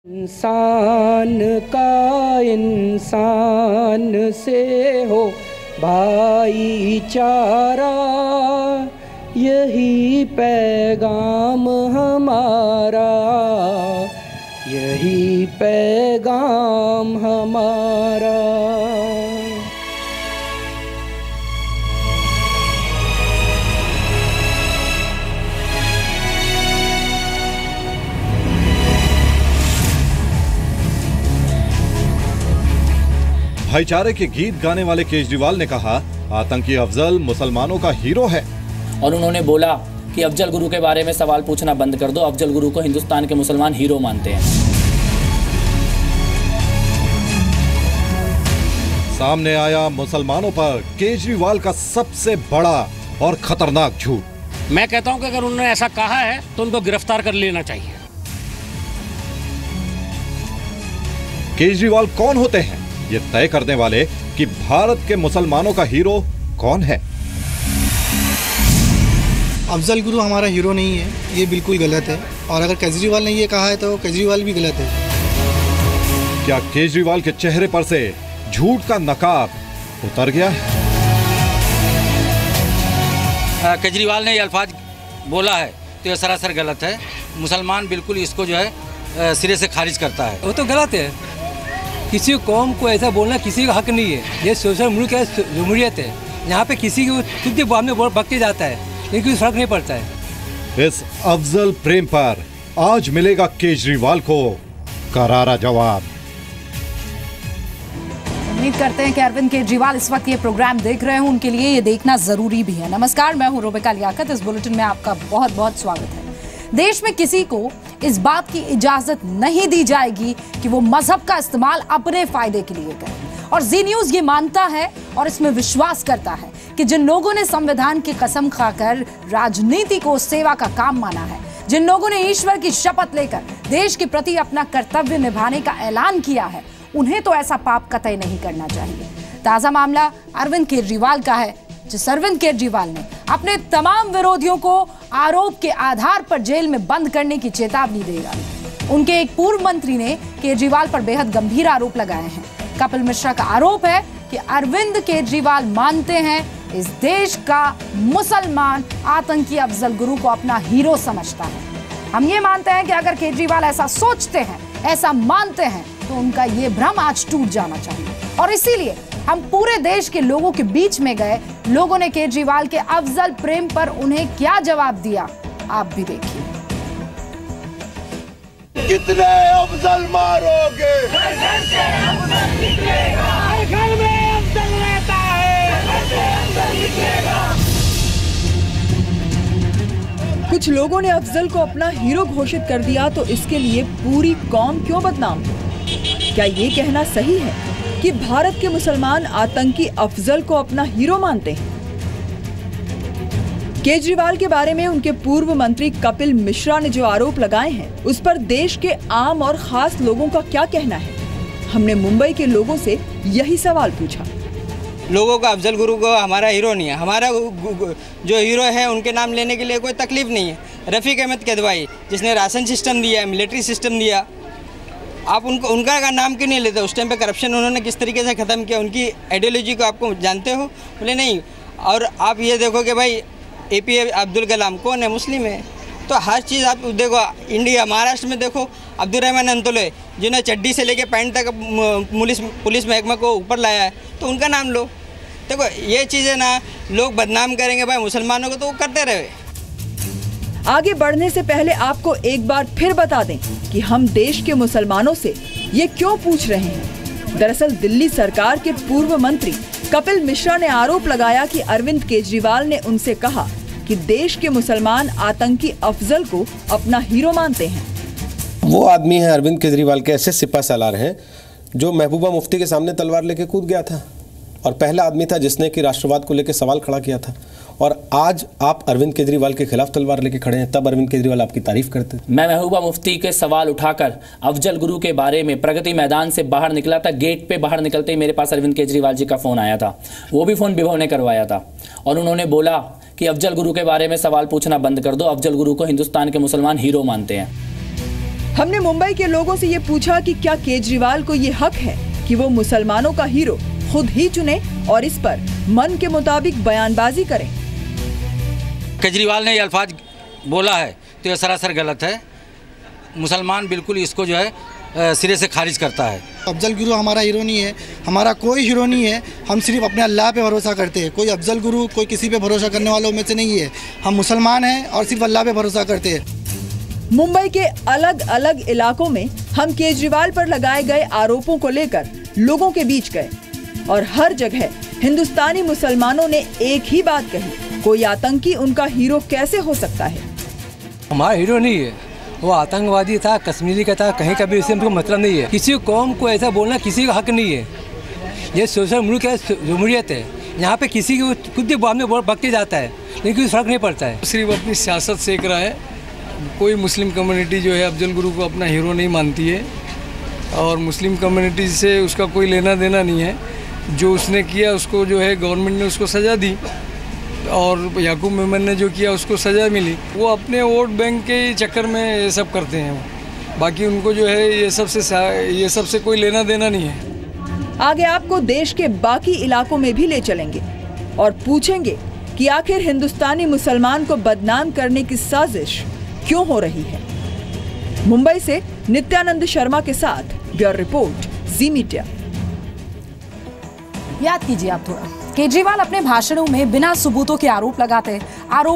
इंसान का इंसान से हो भाईचारा, यही पैगाम हमारा, यही पैगाम हमारा। भाईचारे के गीत गाने वाले केजरीवाल ने कहा, आतंकी अफजल मुसलमानों का हीरो है। और उन्होंने बोला कि अफजल गुरु के बारे में सवाल पूछना बंद कर दो, अफजल गुरु को हिंदुस्तान के मुसलमान हीरो मानते हैं। सामने आया मुसलमानों पर केजरीवाल का सबसे बड़ा और खतरनाक झूठ। मैं कहता हूं कि अगर उन्होंने ऐसा कहा है तो उनको गिरफ्तार कर लेना चाहिए। केजरीवाल कौन होते हैं ये तय करने वाले कि भारत के मुसलमानों का हीरो कौन है? अफजल गुरु हमारा हीरो नहीं है, ये बिल्कुल गलत है। और अगर केजरीवाल ने ये कहा है तो केजरीवाल भी गलत है। क्या केजरीवाल के चेहरे पर से झूठ का नकाब उतर गया है? केजरीवाल ने ये अल्फाज बोला है तो ये सरासर गलत है। मुसलमान बिल्कुल इसको जो है सिरे से खारिज करता है। वो तो गलत है। किसी कौम को ऐसा बोलना किसी का हक नहीं है। ये सोशल मुल्क है, जमहूरियत है। यहाँ पे किसी को खुद बाद में बक के जाता है, लेकिन कोई फर्क नहीं पड़ता है। इस अफजल प्रेम पर आज मिलेगा केजरीवाल को करारा जवाब। उम्मीद करते हैं कि अरविंद केजरीवाल इस वक्त ये प्रोग्राम देख रहे हैं, उनके लिए ये देखना जरूरी भी है। नमस्कार, मैं हूं रुबिका लियाकत। इस बुलेटिन में आपका बहुत बहुत स्वागत है। देश में किसी को इस बात की इजाजत नहीं दी जाएगी कि वो मजहब का इस्तेमाल अपने फायदे के लिए करे। और जी न्यूज ये मानता है और इसमें विश्वास करता है कि जिन लोगों ने संविधान की कसम खाकर राजनीति को सेवा का काम माना है, जिन लोगों ने ईश्वर की शपथ लेकर देश के प्रति अपना कर्तव्य निभाने का ऐलान किया है, उन्हें तो ऐसा पाप कतई नहीं करना चाहिए। ताजा मामला अरविंद केजरीवाल का है, जिस अरविंद केजरीवाल ने अपने तमाम विरोधियों को आरोप के आधार पर जेल में बंद करने की चेतावनी दे डाली। उनके एक पूर्व मंत्री ने केजरीवाल पर बेहद गंभीर आरोप लगाए हैं। कपिल मिश्रा का आरोप है कि अरविंद केजरीवाल मानते हैं इस देश का मुसलमान आतंकी अफजल गुरु को अपना हीरो समझता है। हम ये मानते हैं कि अगर केजरीवाल ऐसा सोचते हैं, ऐसा मानते हैं, तो उनका ये भ्रम आज टूट जाना चाहिए। और इसीलिए हम पूरे देश के लोगों के बीच में गए। लोगों ने केजरीवाल के अफजल प्रेम पर उन्हें क्या जवाब दिया, आप भी देखिए। कितने अफजल मारोगे? घर में अफजल रहता है। कुछ लोगों ने अफजल को अपना हीरो घोषित कर दिया तो इसके लिए पूरी कौम क्यों बदनाम हो? क्या ये कहना सही है कि भारत के मुसलमान आतंकी अफजल को अपना हीरो मानते हैं? केजरीवाल के बारे में उनके पूर्व मंत्री कपिल मिश्रा ने जो आरोप लगाए हैं, उस पर देश के आम और खास लोगों का क्या कहना है? हमने मुंबई के लोगों से यही सवाल पूछा। लोगों का अफजल गुरु को हमारा हीरो नहीं है। हमारा जो हीरो है उनके नाम लेने के लिए कोई तकलीफ नहीं है। रफ़ीक अहमद किदवाई जिसने राशन सिस्टम दिया, मिलिट्री सिस्टम दिया, आप उनका नाम क्यों नहीं लेते? उस टाइम पे करप्शन उन्होंने किस तरीके से ख़त्म किया, उनकी आइडियोलॉजी को आपको जानते हो? बोले नहीं। और आप ये देखो कि भाई APJ अब्दुल कलाम कौन है? मुस्लिम है। तो हर चीज़ आप देखो। इंडिया महाराष्ट्र में देखो अब्दुल रहमान अंतोले जिन्हें चड्डी से लेके पैंट तक पुलिस महकमा को ऊपर लाया है, तो उनका नाम लो। देखो ये चीज़ें ना लोग बदनाम करेंगे भाई मुसलमानों को, तो वो करते रहे। आगे बढ़ने से पहले आपको एक बार फिर बता दें कि हम देश के मुसलमानों से ये क्यों पूछ रहे हैं। दरअसल दिल्ली सरकार के पूर्व मंत्री कपिल मिश्रा ने आरोप लगाया कि अरविंद केजरीवाल ने उनसे कहा कि देश के मुसलमान आतंकी अफजल को अपना हीरो मानते हैं। वो आदमी है अरविंद केजरीवाल के ऐसे सिपा सालार हैं जो महबूबा मुफ्ती के सामने तलवार लेके कूद गया था और पहला आदमी था जिसने कि राष्ट्रवाद को लेकर सवाल खड़ा किया था। और आज आप अरविंद केजरीवाल के खिलाफ तलवार लेके खड़े हैं, तब अरविंद केजरीवाल आपकी तारीफ करते थे। मैं महबूबा मुफ्ती के सवाल उठाकर अफजल गुरु के बारे में प्रगति मैदान से बाहर निकला था। गेट पे बाहर निकलते ही मेरे पास अरविंद केजरीवाल जी का फोन आया था। वो भी फोन विभव ने करवाया था और उन्होंने बोला कि अफजल गुरु के बारे में सवाल पूछना बंद कर दो, अफजल गुरु को हिंदुस्तान के मुसलमान हीरो मानते हैं। हमने मुंबई के लोगों से ये पूछा कि क्या केजरीवाल को ये हक है कि वो मुसलमानों का हीरो खुद ही चुने और इस पर मन के मुताबिक बयानबाजी करें। केजरीवाल ने ये अल्फाज बोला है तो यह सरासर गलत है। मुसलमान बिल्कुल इसको जो है सिरे से खारिज करता है। अफजल गुरु हमारा हीरो नहीं है, हमारा कोई हीरो नहीं है। हम सिर्फ अपने अल्लाह पे भरोसा करते हैं। कोई अफजल गुरु कोई किसी पे भरोसा करने वालों में से नहीं है। हम मुसलमान हैं और सिर्फ अल्लाह पे भरोसा करते हैं। मुंबई के अलग अलग इलाकों में हम केजरीवाल पर लगाए गए आरोपों को लेकर लोगों के बीच गए और हर जगह हिंदुस्तानी मुसलमानों ने एक ही बात कही, कोई आतंकी उनका हीरो कैसे हो सकता है। हमारा हीरो नहीं है, वो आतंकवादी था, कश्मीरी का था, कहीं का भी इससे हमको मतलब नहीं है। किसी कौम को ऐसा बोलना किसी का हक नहीं है। ये सोशल मुल्क है, जमहूरियत है। यहाँ पे किसी को खुद भी बाद में भग के जाता है, लेकिन कोई फर्क नहीं पड़ता है। सिर्फ अपनी सियासत सेक रहा है। कोई मुस्लिम कम्युनिटी जो है अफजल गुरु को अपना हीरो नहीं मानती है और मुस्लिम कम्युनिटी से उसका कोई लेना देना नहीं है। जो उसने किया उसको जो है गवर्नमेंट ने उसको सज़ा दी और याकूब मेमन ने जो किया उसको सज़ा मिली। वो अपने वोट बैंक के चक्कर में ये सब करते हैं। वो बाकी उनको जो है ये सबसे कोई लेना देना नहीं है। आगे आपको देश के बाकी इलाकों में भी ले चलेंगे और पूछेंगे कि आखिर हिंदुस्तानी मुसलमान को बदनाम करने की साजिश क्यों हो रही है। मुंबई से नित्यानंद शर्मा के साथ ब्यूरो रिपोर्ट, जी मीडिया। याद कीजिए आप थोड़ा, केजरीवाल अपने भाषणों में बिना सबूतों के आरोप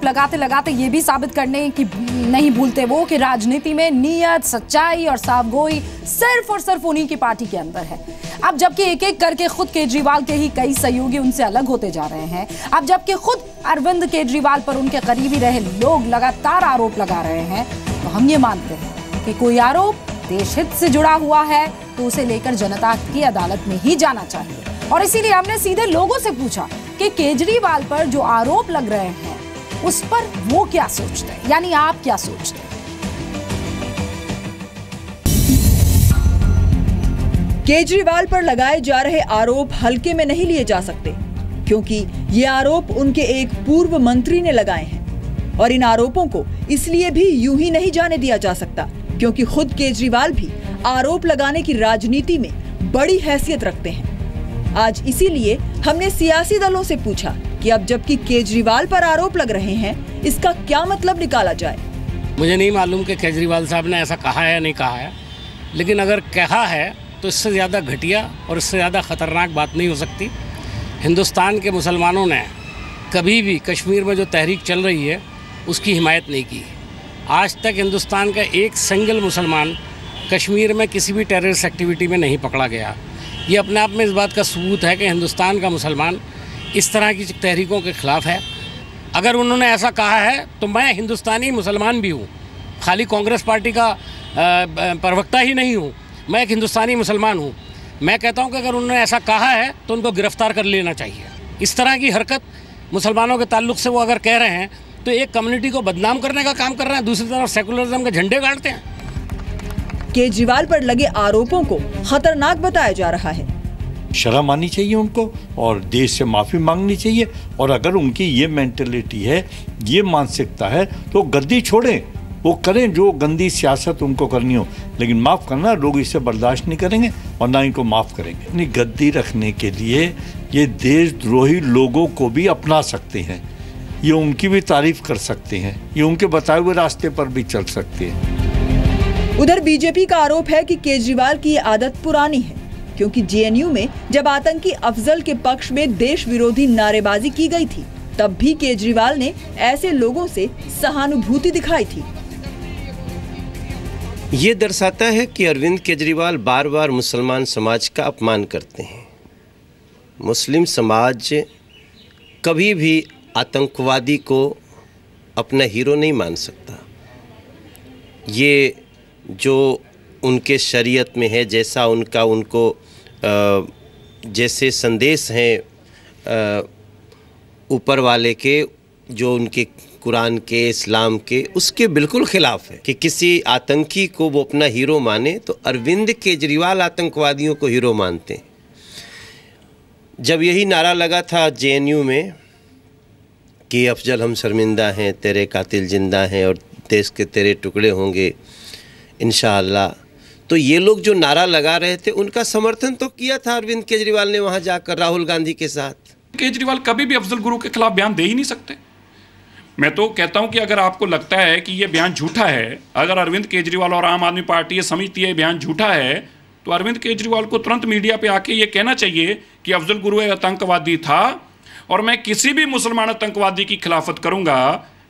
लगाते ये भी साबित करने की नहीं भूलते वो कि राजनीति में नियत, सच्चाई और साफगोई सिर्फ और सिर्फ उन्हीं की पार्टी के अंदर है। अब जबकि एक एक करके खुद केजरीवाल के ही कई सहयोगी उनसे अलग होते जा रहे हैं, अब जबकि खुद अरविंद केजरीवाल पर उनके करीबी रहे लोग लगातार आरोप लगा रहे हैं, तो हम ये मानते हैं कि कोई आरोप देश हित से जुड़ा हुआ है तो उसे लेकर जनता की अदालत में ही जाना चाहिए। और इसीलिए हमने सीधे लोगों से पूछा कि केजरीवाल पर जो आरोप लग रहे हैं उस पर वो क्या सोचते हैं, यानी आप क्या सोचते हैं। केजरीवाल पर लगाए जा रहे आरोप हल्के में नहीं लिए जा सकते, क्योंकि ये आरोप उनके एक पूर्व मंत्री ने लगाए हैं और इन आरोपों को इसलिए भी यूं ही नहीं जाने दिया जा सकता क्योंकि खुद केजरीवाल भी आरोप लगाने की राजनीति में बड़ी हैसियत रखते हैं। आज इसीलिए हमने सियासी दलों से पूछा कि अब जबकि केजरीवाल पर आरोप लग रहे हैं, इसका क्या मतलब निकाला जाए। मुझे नहीं मालूम कि केजरीवाल साहब ने ऐसा कहा है या नहीं कहा है, लेकिन अगर कहा है तो इससे ज़्यादा घटिया और इससे ज़्यादा ख़तरनाक बात नहीं हो सकती। हिंदुस्तान के मुसलमानों ने कभी भी कश्मीर में जो तहरीक चल रही है उसकी हिमायत नहीं की। आज तक हिंदुस्तान का एक सिंगल मुसलमान कश्मीर में किसी भी टेररिस्ट एक्टिविटी में नहीं पकड़ा गया। ये अपने आप में इस बात का सबूत है कि हिंदुस्तान का मुसलमान इस तरह की तहरीकों के ख़िलाफ़ है। अगर उन्होंने ऐसा कहा है तो मैं हिंदुस्तानी मुसलमान भी हूँ, खाली कांग्रेस पार्टी का प्रवक्ता ही नहीं हूँ, मैं एक हिंदुस्तानी मुसलमान हूँ। मैं कहता हूँ कि अगर उन्होंने ऐसा कहा है तो उनको गिरफ़्तार कर लेना चाहिए। इस तरह की हरकत मुसलमानों के ताल्लुक से वो अगर कह रहे हैं तो एक कम्युनिटी को बदनाम करने का काम कर रहे हैं, दूसरी तरफ सेकुलरिज्म के झंडे गाड़ते हैं। केजरीवाल पर लगे आरोपों को खतरनाक बताया जा रहा है। शर्म आनी चाहिए उनको और देश से माफ़ी मांगनी चाहिए। और अगर उनकी ये मेंटलिटी है, ये मानसिकता है तो गद्दी छोड़ें, वो करें जो गंदी सियासत उनको करनी हो, लेकिन माफ़ करना लोग इसे बर्दाश्त नहीं करेंगे और ना इनको माफ़ करेंगे। अपनी गद्दी रखने के लिए ये देशद्रोही लोगों को भी अपना सकते हैं, ये उनकी भी तारीफ कर सकते हैं, ये उनके बताए हुए रास्ते पर भी चल सकते हैं। उधर बीजेपी का आरोप है कि केजरीवाल की ये आदत पुरानी है, क्योंकि जेएनयू में जब आतंकी अफजल के पक्ष में देश विरोधी नारेबाजी की गई थी, तब भी केजरीवाल ने ऐसे लोगों से सहानुभूति दिखाई थी। ये दर्शाता है कि अरविंद केजरीवाल बार बार मुसलमान समाज का अपमान करते हैं। मुस्लिम समाज कभी भी आतंकवादी को अपना हीरो नहीं मान सकता। ये जो उनके शरीयत में है, जैसा उनको जैसे संदेश हैं ऊपर वाले के, जो उनके कुरान के, इस्लाम के, उसके बिल्कुल ख़िलाफ़ है कि किसी आतंकी को वो अपना हीरो माने। तो अरविंद केजरीवाल आतंकवादियों को हीरो मानते हैं। जब यही नारा लगा था जेएनयू में कि अफजल हम शर्मिंदा हैं, तेरे कातिल जिंदा हैं और देश के तेरे टुकड़े होंगे, इंशाअल्लाह। तो ये लोग जो नारा लगा रहे थे उनका समर्थन तो किया था अरविंद केजरीवाल ने वहाँ जाकर राहुल गांधी के साथ। केजरीवाल कभी भी अफजल गुरु के खिलाफ बयान दे ही नहीं सकते। मैं तो कहता हूं कि अगर आपको लगता है कि ये बयान झूठा है, अगर अरविंद केजरीवाल और आम आदमी पार्टी ये समझती है बयान झूठा है, तो अरविंद केजरीवाल को तुरंत मीडिया पे आके ये कहना चाहिए कि अफजल गुरु एक आतंकवादी था और मैं किसी भी मुसलमान आतंकवादी की खिलाफत करूंगा।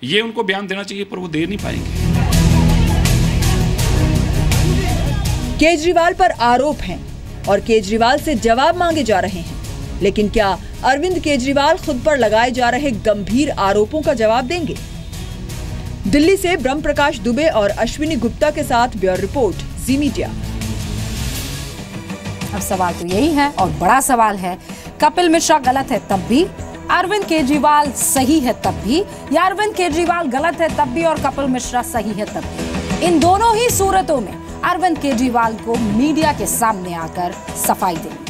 ये उनको बयान देना चाहिए, पर वो दे नहीं पाएंगे। केजरीवाल पर आरोप हैं और केजरीवाल से जवाब मांगे जा रहे हैं, लेकिन क्या अरविंद केजरीवाल खुद पर लगाए जा रहे गंभीर आरोपों का जवाब देंगे? दिल्ली से ब्रह्म प्रकाश दुबे और अश्विनी गुप्ता के साथ ब्यूरो रिपोर्ट, जी मीडिया। अब सवाल तो यही है और बड़ा सवाल है, कपिल मिश्रा गलत है तब भी, अरविंद केजरीवाल सही है तब भी, या अरविंद केजरीवाल गलत है तब भी और कपिल मिश्रा सही है तब भी? इन दोनों ही सूरतों में अरविंद केजरीवाल को मीडिया के सामने आकर सफाई देनी।